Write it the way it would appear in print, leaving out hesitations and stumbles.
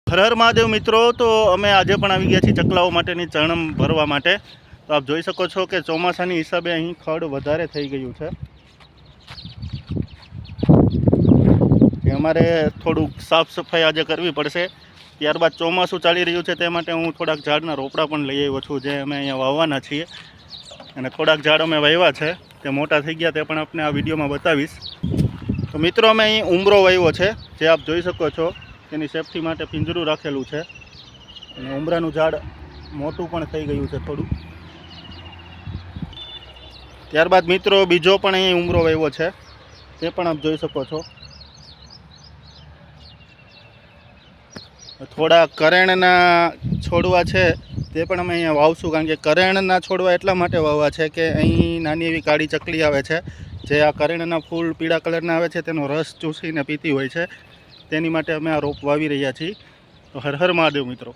હર હર મહાદેવ મિત્રો, તો અમે આજે પણ આવી ગયા છીએ ચકલાઓ માટેની ચણ ભરવા માટે। તો આપ જોઈ શકો છો કે ચોમાસાની હિસાબે અહીં ખડ વધારે થઈ ગયું છે, કે અમારે થોડુંક સાફ સફાઈ આજે કરવી પડશે। ત્યારબાદ ચોમાસું ચાલી રહ્યું છે, તે માટે હું થોડાક ઝાડના રોપડા પણ લઈ આવ્યો છું, જે અમે અહીંયા વાવવાના છીએ। અને થોડાક ઝાડ અમે વાવ્યા છે, તે મોટા થઈ ગયા, તે પણ આપને આ વિડીયોમાં બતાવીશ। તો મિત્રો, અમે અહીં ઉમરો વાવ્યો છે, જે આપ જોઈ શકો છો। તેની સેફટી માટે પિંજરું રાખેલું છે, અને ઉમરાનું ઝાડ મોટું પણ થઈ ગયું છે થોડું। ત્યારબાદ મિત્રો બીજો પણ અહીં ઉમરો વાવ્યો છે, તે પણ આપ જોઈ શકો છો। થોડા કરેણના છોડવા છે, તે પણ અમે અહીંયા વાવશું, કારણ કે કરેણના છોડવા એટલા માટે વાવવા છે કે અહીં નાની એવી કાળી ચકલી આવે છે, જે આ કરેણના ફૂલ પીળા કલરના આવે છે, તેનો રસ ચૂસીને પીતી હોય છે। તેની માટે અમે આ રોપ વાવી રહ્યા છીએ। તો હર હર મહાદેવ મિત્રો।